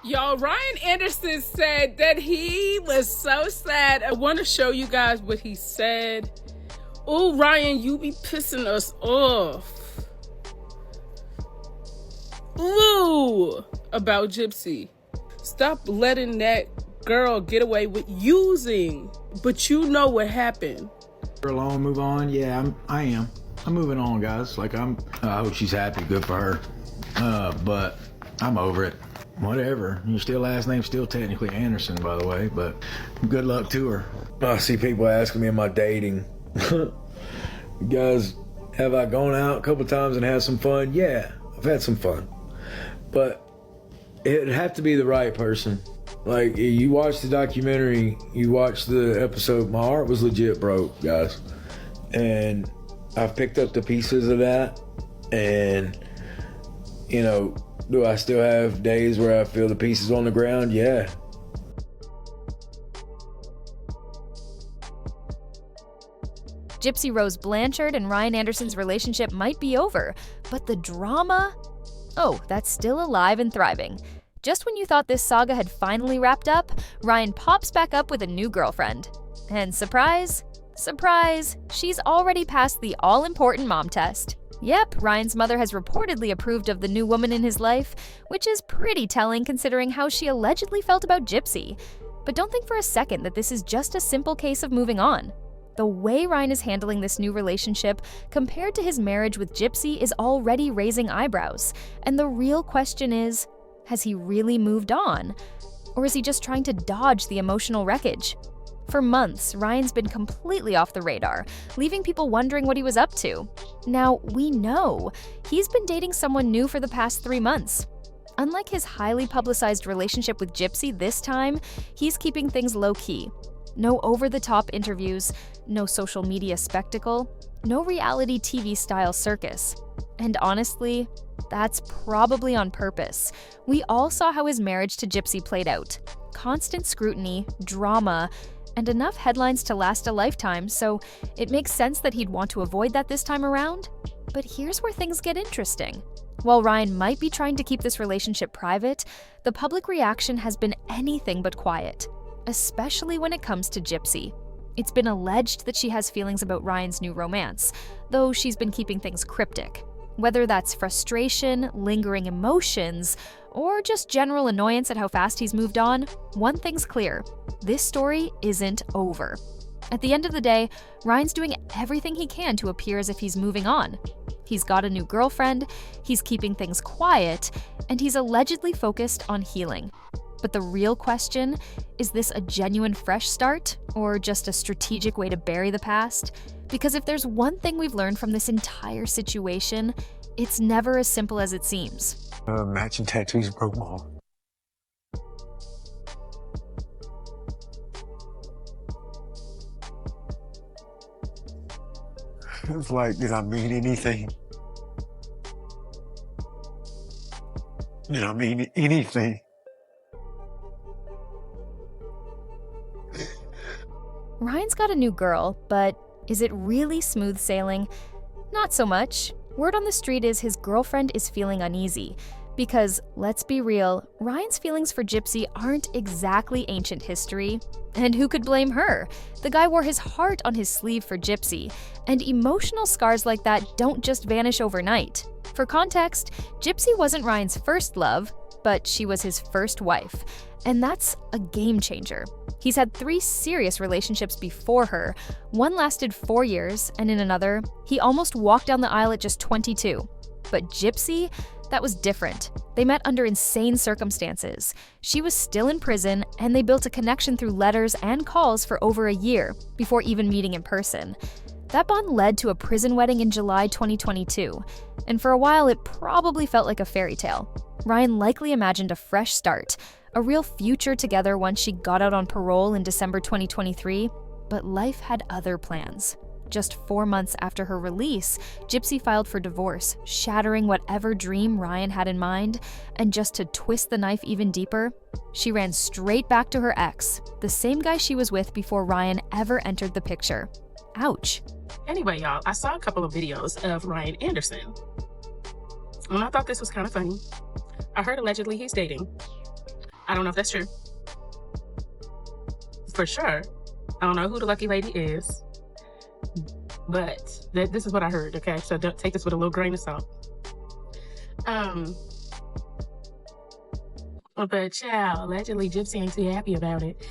Y'all, Ryan Anderson said that he was so sad. I want to show you guys what he said. Oh, Ryan, you be pissing us off. Ooh, about Gypsy. Stop letting that girl get away with using. But you know what happened. Alone, move on. Yeah, I am. I'm moving on, guys. I hope she's happy. Good for her. But I'm over it. Whatever. Your last name's still technically Anderson, by the way, but good luck to her. I see people asking me, am I dating? Guys, have I gone out a couple times and had some fun? Yeah, I've had some fun. But it'd have to be the right person. Like, you watch the documentary, you watch the episode, my heart was legit broke, guys. And I've picked up the pieces of that, and, you know, do I still have days where I feel the pieces on the ground? Yeah. Gypsy Rose Blanchard and Ryan Anderson's relationship might be over, but the drama? Oh, that's still alive and thriving. Just when you thought this saga had finally wrapped up, Ryan pops back up with a new girlfriend. And surprise, surprise, she's already passed the all-important mom test. Yep, Ryan's mother has reportedly approved of the new woman in his life, which is pretty telling considering how she allegedly felt about Gypsy. But don't think for a second that this is just a simple case of moving on. The way Ryan is handling this new relationship compared to his marriage with Gypsy is already raising eyebrows. And the real question is, has he really moved on? Or is he just trying to dodge the emotional wreckage? For months, Ryan's been completely off the radar, leaving people wondering what he was up to. Now, we know he's been dating someone new for the past 3 months. Unlike his highly publicized relationship with Gypsy this time, he's keeping things low-key. No over-the-top interviews, no social media spectacle, no reality TV-style circus. And honestly, that's probably on purpose. We all saw how his marriage to Gypsy played out. Constant scrutiny, drama, and enough headlines to last a lifetime, so it makes sense that he'd want to avoid that this time around. But here's where things get interesting. While Ryan might be trying to keep this relationship private, the public reaction has been anything but quiet, especially when it comes to Gypsy. It's been alleged that she has feelings about Ryan's new romance, though she's been keeping things cryptic. Whether that's frustration, lingering emotions, or just general annoyance at how fast he's moved on, one thing's clear: this story isn't over. At the end of the day, Ryan's doing everything he can to appear as if he's moving on. He's got a new girlfriend, he's keeping things quiet, and he's allegedly focused on healing. But the real question, is this a genuine fresh start, or just a strategic way to bury the past? Because if there's one thing we've learned from this entire situation, it's never as simple as it seems. Matching tattoos broke my heart. It's like, did I mean anything? Did I mean anything? Ryan's got a new girl, but is it really smooth sailing? Not so much. Word on the street is his girlfriend is feeling uneasy. Because, let's be real, Ryan's feelings for Gypsy aren't exactly ancient history. And who could blame her? The guy wore his heart on his sleeve for Gypsy, and emotional scars like that don't just vanish overnight. For context, Gypsy wasn't Ryan's first love, but she was his first wife. And that's a game changer. He's had 3 serious relationships before her. One lasted 4 years, and in another, he almost walked down the aisle at just 22. But Gypsy, that was different. They met under insane circumstances. She was still in prison, and they built a connection through letters and calls for over a year, before even meeting in person. That bond led to a prison wedding in July 2022, and for a while it probably felt like a fairy tale. Ryan likely imagined a fresh start, a real future together once she got out on parole in December 2023, but life had other plans. Just 4 months after her release, Gypsy filed for divorce, shattering whatever dream Ryan had in mind, and just to twist the knife even deeper, she ran straight back to her ex, the same guy she was with before Ryan ever entered the picture. Ouch. Anyway, y'all, I saw a couple of videos of Ryan Anderson, and I thought this was kind of funny. I heard allegedly he's dating. I don't know if that's true. For sure. I don't know who the lucky lady is, but this is what I heard, okay? So don't take this with a little grain of salt. But child, allegedly Gypsy ain't too happy about it.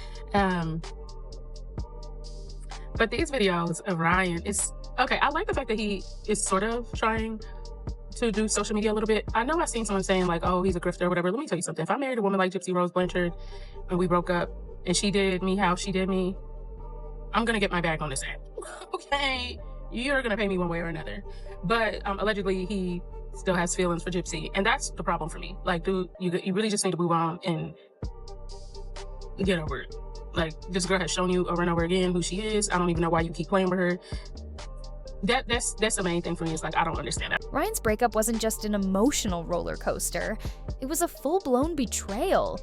But these videos of Ryan, it's okay. I like the fact that he is sort of trying to do social media a little bit. I know I've seen someone saying like, oh, he's a grifter or whatever. Let me tell you something. If I married a woman like Gypsy Rose Blanchard and we broke up and she did me how she did me, I'm going to get my bag on this app. Okay. You're going to pay me one way or another. But allegedly he still has feelings for Gypsy. And that's the problem for me. Like, dude, you really just need to move on and get over it. Like, this girl has shown you over and over again who she is. I don't even know why you keep playing with her. That's the main thing for me. Is like, I don't understand that. Ryan's breakup wasn't just an emotional roller coaster. It was a full-blown betrayal.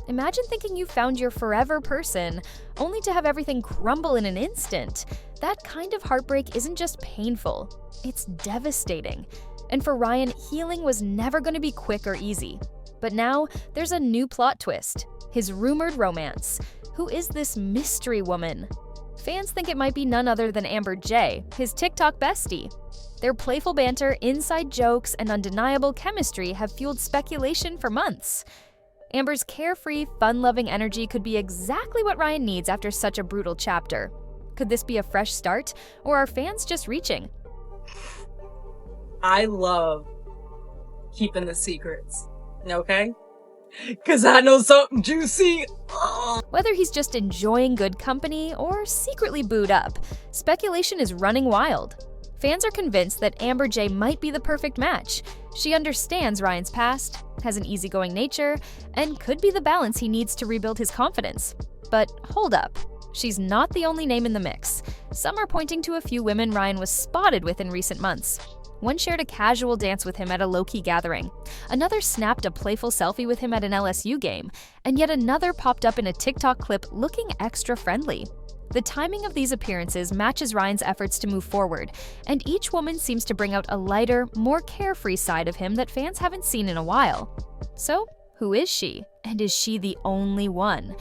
Imagine thinking you found your forever person, only to have everything crumble in an instant. That kind of heartbreak isn't just painful, it's devastating. And for Ryan, healing was never going to be quick or easy. But now, there's a new plot twist. His rumored romance. Who is this mystery woman? Fans think it might be none other than Amber J, his TikTok bestie. Their playful banter, inside jokes, and undeniable chemistry have fueled speculation for months. Amber's carefree, fun-loving energy could be exactly what Ryan needs after such a brutal chapter. Could this be a fresh start, or are fans just reaching? I love keeping the secrets, okay? Because I know something juicy. Whether he's just enjoying good company or secretly booed up, speculation is running wild. Fans are convinced that Amber J might be the perfect match. She understands Ryan's past, has an easygoing nature, and could be the balance he needs to rebuild his confidence. But hold up. She's not the only name in the mix. Some are pointing to a few women Ryan was spotted with in recent months. One shared a casual dance with him at a low-key gathering. Another snapped a playful selfie with him at an LSU game. And yet another popped up in a TikTok clip looking extra friendly. The timing of these appearances matches Ryan's efforts to move forward, and each woman seems to bring out a lighter, more carefree side of him that fans haven't seen in a while. So, who is she? And is she the only one?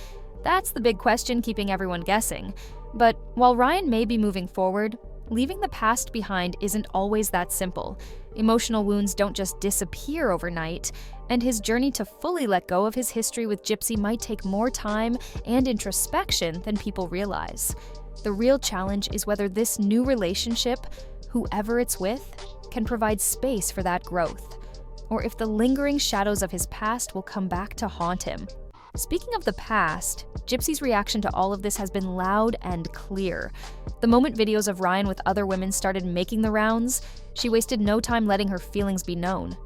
That's the big question keeping everyone guessing. But while Ryan may be moving forward, leaving the past behind isn't always that simple. Emotional wounds don't just disappear overnight, and his journey to fully let go of his history with Gypsy might take more time and introspection than people realize. The real challenge is whether this new relationship, whoever it's with, can provide space for that growth, or if the lingering shadows of his past will come back to haunt him. Speaking of the past, Gypsy's reaction to all of this has been loud and clear. The moment videos of Ryan with other women started making the rounds, she wasted no time letting her feelings be known.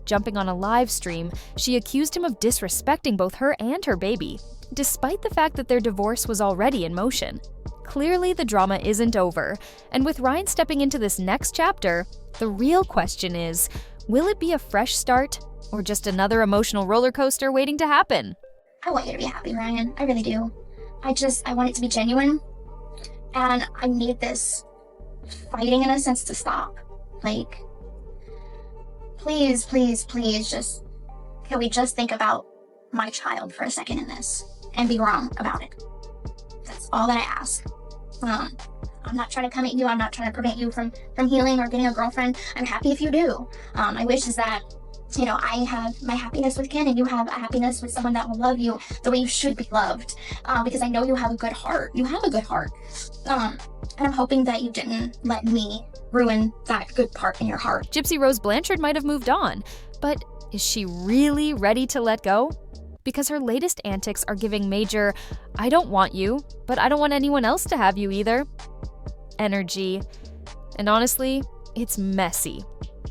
Jumping on a live stream, she accused him of disrespecting both her and her baby, despite the fact that their divorce was already in motion. Clearly, the drama isn't over, and with Ryan stepping into this next chapter, the real question is, will it be a fresh start, or just another emotional roller coaster waiting to happen? I want you to be happy, Ryan. I really do. I want it to be genuine. And I need this fighting, in a sense, to stop. Like, please, please, please, can we just think about my child for a second in this and be wrong about it? That's all that I ask. I'm not trying to come at you. I'm not trying to prevent you from healing or getting a girlfriend. I'm happy if you do. My wish is that, I have my happiness with Ken and you have a happiness with someone that will love you the way you should be loved. Because I know you have a good heart. You have a good heart. And I'm hoping that you didn't let me ruin that good part in your heart. Gypsy Rose Blanchard might have moved on, but is she really ready to let go? Because her latest antics are giving major, I don't want you, but I don't want anyone else to have you either energy. And honestly, it's messy.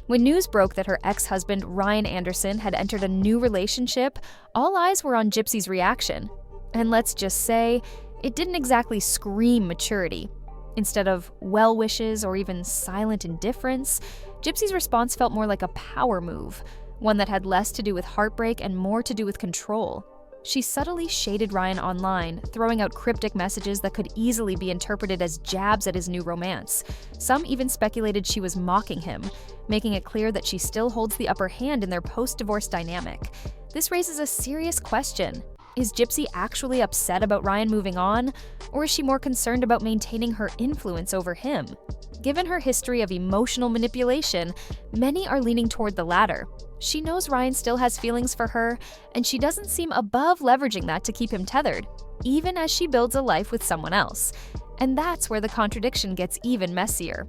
When news broke that her ex-husband, Ryan Anderson, had entered a new relationship, all eyes were on Gypsy's reaction. And let's just say, it didn't exactly scream maturity. Instead of well wishes or even silent indifference, Gypsy's response felt more like a power move, one that had less to do with heartbreak and more to do with control. She subtly shaded Ryan online, throwing out cryptic messages that could easily be interpreted as jabs at his new romance. Some even speculated she was mocking him, making it clear that she still holds the upper hand in their post-divorce dynamic. This raises a serious question. Is Gypsy actually upset about Ryan moving on, or is she more concerned about maintaining her influence over him? Given her history of emotional manipulation, many are leaning toward the latter. She knows Ryan still has feelings for her, and she doesn't seem above leveraging that to keep him tethered, even as she builds a life with someone else. And that's where the contradiction gets even messier.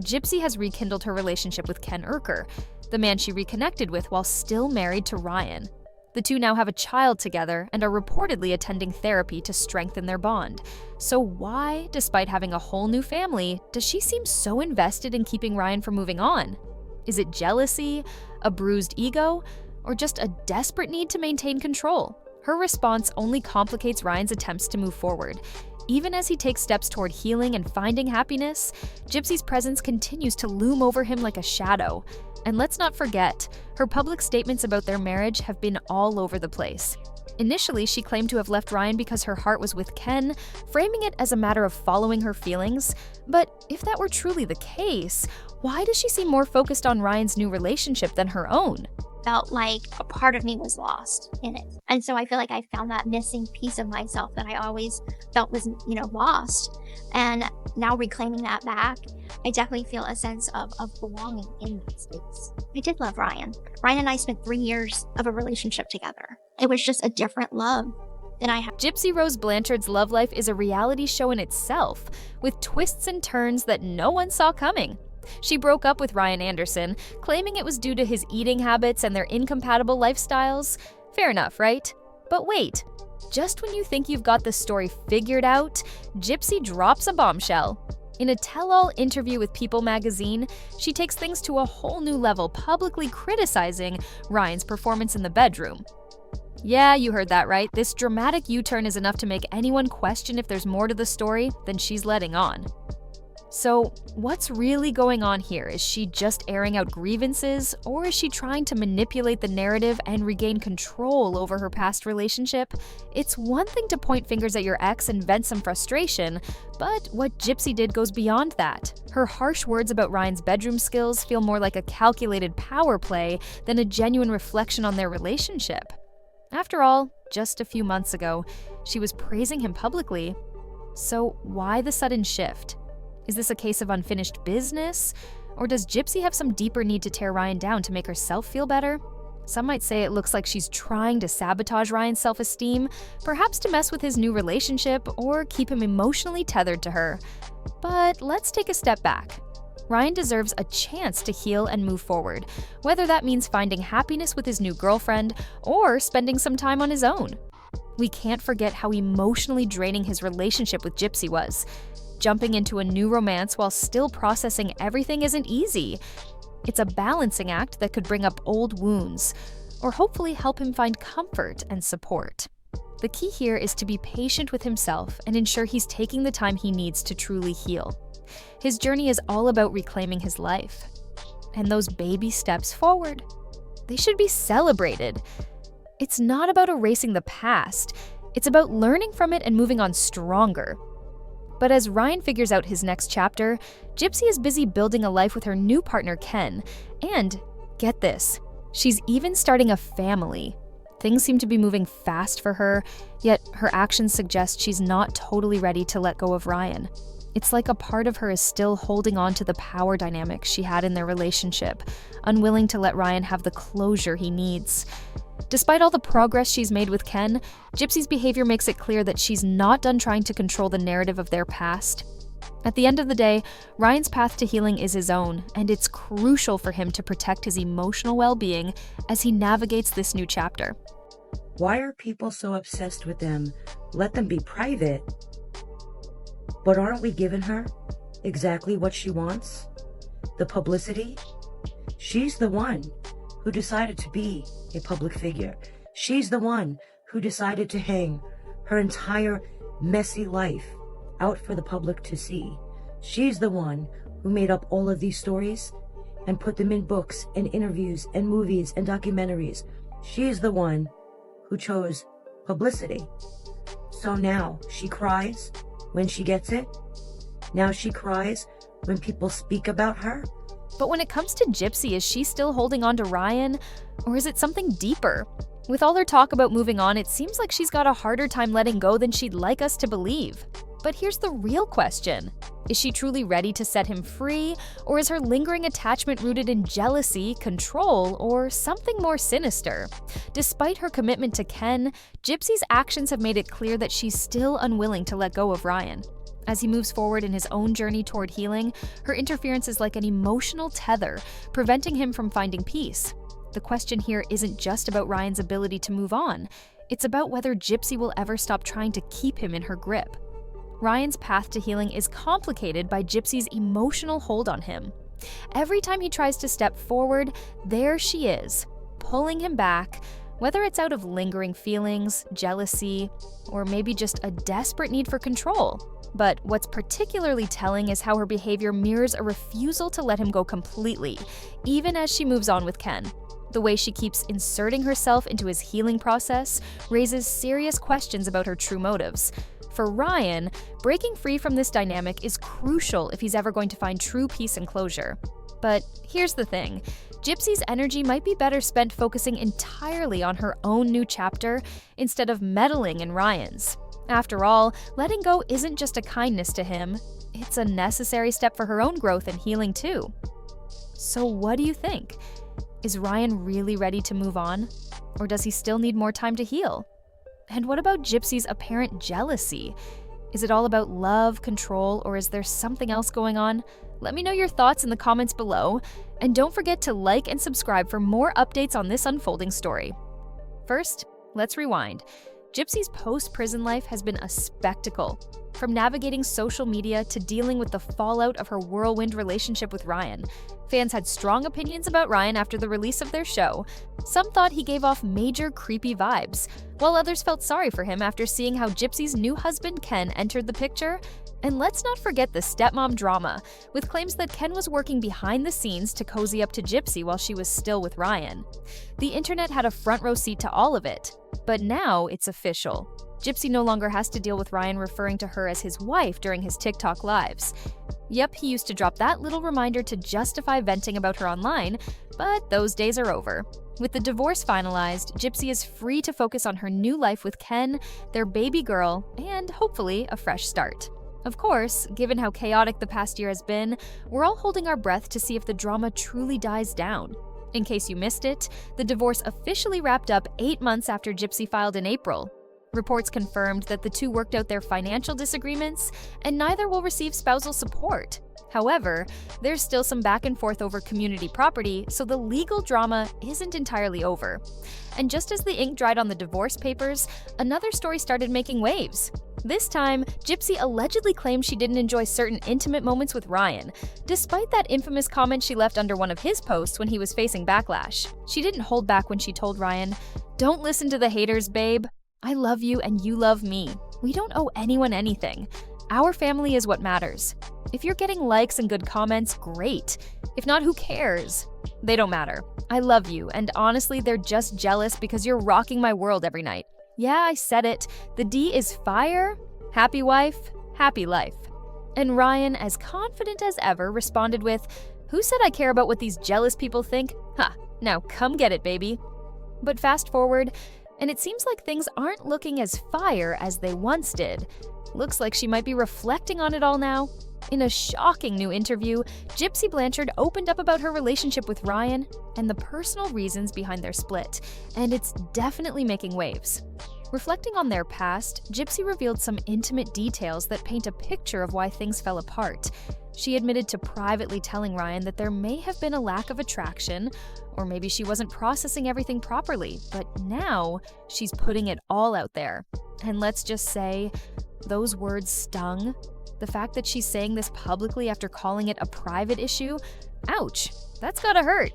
Gypsy has rekindled her relationship with Ken Urker, the man she reconnected with while still married to Ryan. The two now have a child together and are reportedly attending therapy to strengthen their bond. So why, despite having a whole new family, does she seem so invested in keeping Ryan from moving on? Is it jealousy, a bruised ego, or just a desperate need to maintain control? Her response only complicates Ryan's attempts to move forward. Even as he takes steps toward healing and finding happiness, Gypsy's presence continues to loom over him like a shadow. And let's not forget, her public statements about their marriage have been all over the place. Initially, she claimed to have left Ryan because her heart was with Ken, framing it as a matter of following her feelings. But if that were truly the case, why does she seem more focused on Ryan's new relationship than her own? Felt like a part of me was lost in it. And so I feel like I found that missing piece of myself that I always felt was, lost. And now reclaiming that back, I definitely feel a sense of belonging in that space. I did love Ryan. Ryan and I spent 3 years of a relationship together. It was just a different love than I had. Gypsy Rose Blanchard's love life is a reality show in itself, with twists and turns that no one saw coming. She broke up with Ryan Anderson, claiming it was due to his eating habits and their incompatible lifestyles. Fair enough, right? But wait, just when you think you've got the story figured out, Gypsy drops a bombshell. In a tell-all interview with People magazine, she takes things to a whole new level, publicly criticizing Ryan's performance in the bedroom. Yeah, you heard that right. This dramatic U-turn is enough to make anyone question if there's more to the story than she's letting on. So, what's really going on here? Is she just airing out grievances, or is she trying to manipulate the narrative and regain control over her past relationship? It's one thing to point fingers at your ex and vent some frustration, but what Gypsy did goes beyond that. Her harsh words about Ryan's bedroom skills feel more like a calculated power play than a genuine reflection on their relationship. After all, just a few months ago, she was praising him publicly. So why the sudden shift? Is this a case of unfinished business? Or does Gypsy have some deeper need to tear Ryan down to make herself feel better? Some might say it looks like she's trying to sabotage Ryan's self-esteem, perhaps to mess with his new relationship or keep him emotionally tethered to her. But let's take a step back. Ryan deserves a chance to heal and move forward, whether that means finding happiness with his new girlfriend or spending some time on his own. We can't forget how emotionally draining his relationship with Gypsy was. Jumping into a new romance while still processing everything isn't easy. It's a balancing act that could bring up old wounds, or hopefully help him find comfort and support. The key here is to be patient with himself and ensure he's taking the time he needs to truly heal. His journey is all about reclaiming his life. And those baby steps forward, they should be celebrated. It's not about erasing the past, it's about learning from it and moving on stronger. But as Ryan figures out his next chapter, Gypsy is busy building a life with her new partner, Ken. And, get this, she's even starting a family. Things seem to be moving fast for her, yet her actions suggest she's not totally ready to let go of Ryan. It's like a part of her is still holding on to the power dynamic she had in their relationship, unwilling to let Ryan have the closure he needs. Despite all the progress she's made with Ken, Gypsy's behavior makes it clear that she's not done trying to control the narrative of their past. At the end of the day, Ryan's path to healing is his own, and it's crucial for him to protect his emotional well-being as he navigates this new chapter. Why are people so obsessed with them? Let them be private. But aren't we giving her exactly what she wants? The publicity? She's the one who decided to be a public figure. She's the one who decided to hang her entire messy life out for the public to see. She's the one who made up all of these stories and put them in books and interviews and movies and documentaries. She's the one who chose publicity. So now she cries when she gets it. Now she cries when people speak about her. But when it comes to Gypsy, is she still holding on to Ryan? Or is it something deeper? With all her talk about moving on, it seems like she's got a harder time letting go than she'd like us to believe. But here's the real question. Is she truly ready to set him free, or is her lingering attachment rooted in jealousy, control, or something more sinister? Despite her commitment to Ken, Gypsy's actions have made it clear that she's still unwilling to let go of Ryan. As he moves forward in his own journey toward healing, her interference is like an emotional tether, preventing him from finding peace. The question here isn't just about Ryan's ability to move on. It's about whether Gypsy will ever stop trying to keep him in her grip. Ryan's path to healing is complicated by Gypsy's emotional hold on him. Every time he tries to step forward, there she is, pulling him back, whether it's out of lingering feelings, jealousy, or maybe just a desperate need for control. But what's particularly telling is how her behavior mirrors a refusal to let him go completely, even as she moves on with Ken. The way she keeps inserting herself into his healing process raises serious questions about her true motives. For Ryan, breaking free from this dynamic is crucial if he's ever going to find true peace and closure. But here's the thing. Gypsy's energy might be better spent focusing entirely on her own new chapter instead of meddling in Ryan's. After all, letting go isn't just a kindness to him, it's a necessary step for her own growth and healing too. So what do you think? Is Ryan really ready to move on? Or does he still need more time to heal? And what about Gypsy's apparent jealousy? Is it all about love, control, or is there something else going on? Let me know your thoughts in the comments below, and don't forget to like and subscribe for more updates on this unfolding story. First, let's rewind. Gypsy's post-prison life has been a spectacle. From navigating social media to dealing with the fallout of her whirlwind relationship with Ryan. Fans had strong opinions about Ryan after the release of their show. Some thought he gave off major creepy vibes, while others felt sorry for him after seeing how Gypsy's new husband Ken entered the picture. And let's not forget the stepmom drama, with claims that Ken was working behind the scenes to cozy up to Gypsy while she was still with Ryan. The internet had a front row seat to all of it, but now it's official. Gypsy no longer has to deal with Ryan referring to her as his wife during his TikTok lives. Yep, he used to drop that little reminder to justify venting about her online, but those days are over. With the divorce finalized, Gypsy is free to focus on her new life with Ken, their baby girl, and hopefully a fresh start. Of course, given how chaotic the past year has been, we're all holding our breath to see if the drama truly dies down. In case you missed it, the divorce officially wrapped up 8 months after Gypsy filed in April. Reports confirmed that the two worked out their financial disagreements, and neither will receive spousal support. However, there's still some back and forth over community property, so the legal drama isn't entirely over. And just as the ink dried on the divorce papers, another story started making waves. This time, Gypsy allegedly claimed she didn't enjoy certain intimate moments with Ryan, despite that infamous comment she left under one of his posts when he was facing backlash. She didn't hold back when she told Ryan, "Don't listen to the haters, babe. I love you and you love me. We don't owe anyone anything. Our family is what matters. If you're getting likes and good comments, great. If not, who cares? They don't matter. I love you, and honestly, they're just jealous because you're rocking my world every night. Yeah, I said it. The D is fire. Happy wife, happy life." And Ryan, as confident as ever, responded with, "Who said I care about what these jealous people think? Ha, now come get it, baby." But fast forward, and it seems like things aren't looking as fire as they once did. Looks like she might be reflecting on it all now. In a shocking new interview, Gypsy Blanchard opened up about her relationship with Ryan and the personal reasons behind their split, and it's definitely making waves. Reflecting on their past, Gypsy revealed some intimate details that paint a picture of why things fell apart. She admitted to privately telling Ryan that there may have been a lack of attraction, or maybe she wasn't processing everything properly, but now she's putting it all out there. And let's just say, those words stung. The fact that she's saying this publicly after calling it a private issue, ouch, that's gotta hurt.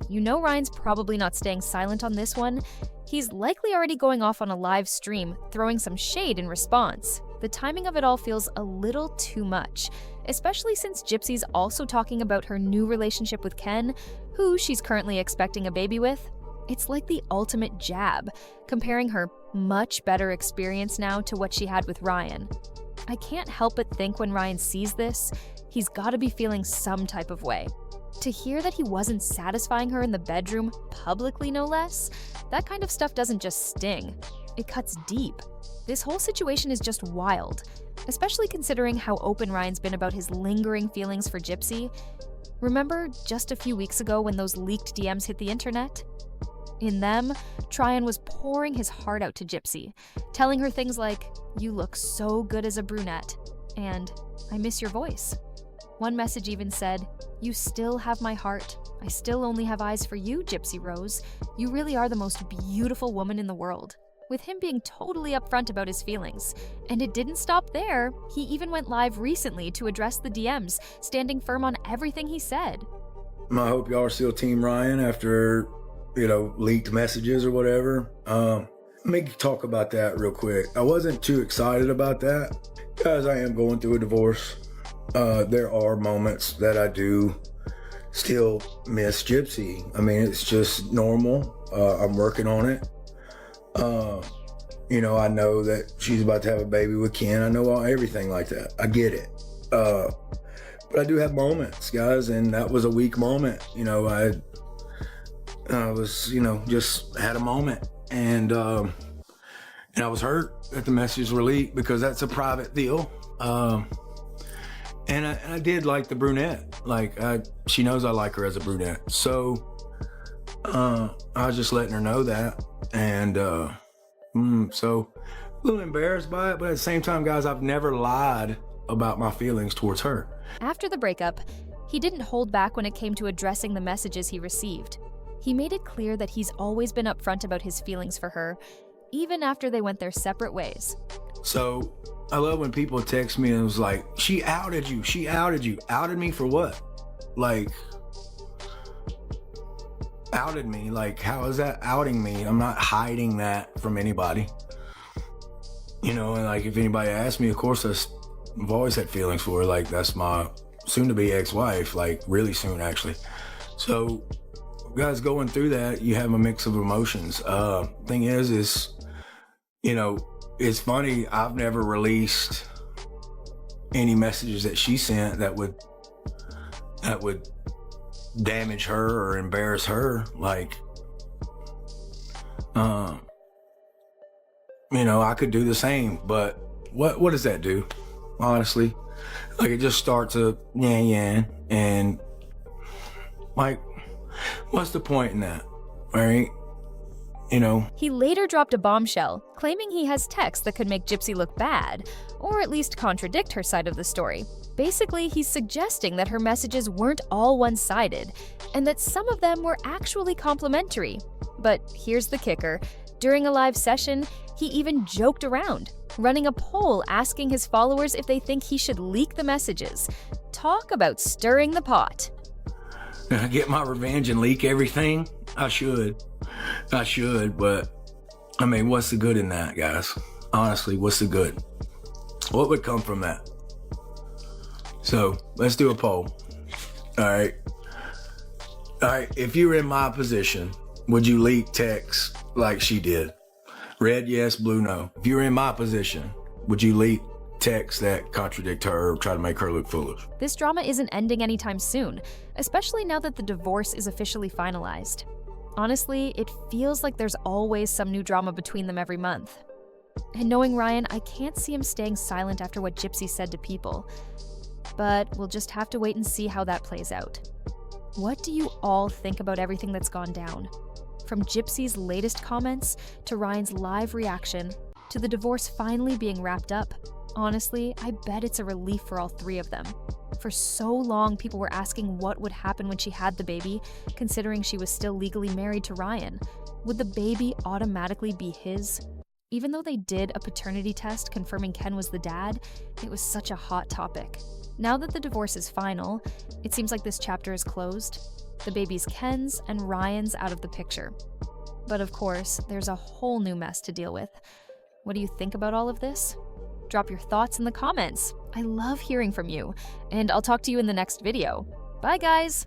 You know Ryan's probably not staying silent on this one. He's likely already going off on a live stream, throwing some shade in response. The timing of it all feels a little too much, especially since Gypsy's also talking about her new relationship with Ken, who she's currently expecting a baby with. It's like the ultimate jab, comparing her much better experience now to what she had with Ryan. I can't help but think when Ryan sees this, he's gotta be feeling some type of way. To hear that he wasn't satisfying her in the bedroom, publicly no less, that kind of stuff doesn't just sting. It cuts deep. This whole situation is just wild, especially considering how open Ryan's been about his lingering feelings for Gypsy. Remember just a few weeks ago when those leaked DMs hit the internet? In them, Tryon was pouring his heart out to Gypsy, telling her things like, "You look so good as a brunette," and "I miss your voice." One message even said, "You still have my heart. I still only have eyes for you, Gypsy Rose. You really are the most beautiful woman in the world." With him being totally upfront about his feelings. And it didn't stop there. He even went live recently to address the DMs, standing firm on everything he said. I hope y'all are still Team Ryan after, leaked messages or whatever. Let me talk about that real quick. I wasn't too excited about that, because I am going through a divorce. There are moments that I do still miss Gypsy. I mean, it's just normal. I'm working on it. I know that she's about to have a baby with Ken. I know everything like that. I get it. But I do have moments, guys, and that was a weak moment. I was, just had a moment, and I was hurt that the messages were leaked, because that's a private deal. And I did like the brunette. She knows I like her as a brunette. So I was just letting her know that. And so a little embarrassed by it, but at the same time, guys, I've never lied about my feelings towards her. After the breakup, he didn't hold back when it came to addressing the messages he received. He made it clear that he's always been upfront about his feelings for her, even after they went their separate ways. So I love when people text me and it was like, "She outed you. She outed you." Outed me for what? Outed me? How is that outing me? I'm not hiding that from anybody. And if anybody asks me, of course, I've always had feelings for her. That's my soon-to-be ex-wife, really soon, actually. So, guys, going through that, you have a mix of emotions. Thing is, it's funny, I've never released any messages that she sent that would damage her or embarrass her. I could do the same, but what does that do? Honestly, it just starts a yan, and what's the point in that, right? He later dropped a bombshell, claiming he has texts that could make Gypsy look bad, or at least contradict her side of the story. Basically, he's suggesting that her messages weren't all one-sided, and that some of them were actually complimentary. But here's the kicker. During a live session, he even joked around, running a poll asking his followers if they think he should leak the messages. Talk about stirring the pot. Get my revenge and leak everything? I should, but what's the good in that, guys? Honestly, what's the good? What would come from that? So let's do a poll. All right. If you were in my position, would you leak texts like she did? Red, yes, blue, no. If you were in my position, would you leak texts that contradict her or try to make her look foolish? This drama isn't ending anytime soon, especially now that the divorce is officially finalized. Honestly, it feels like there's always some new drama between them every month. And knowing Ryan, I can't see him staying silent after what Gypsy said to people. But we'll just have to wait and see how that plays out. What do you all think about everything that's gone down? From Gypsy's latest comments, to Ryan's live reaction, to the divorce finally being wrapped up. Honestly, I bet it's a relief for all three of them. For so long, people were asking what would happen when she had the baby, considering she was still legally married to Ryan. Would the baby automatically be his? Even though they did a paternity test confirming Ken was the dad, it was such a hot topic. Now that the divorce is final, it seems like this chapter is closed. The baby's Ken's and Ryan's out of the picture. But of course, there's a whole new mess to deal with. What do you think about all of this? Drop your thoughts in the comments. I love hearing from you, and I'll talk to you in the next video. Bye, guys!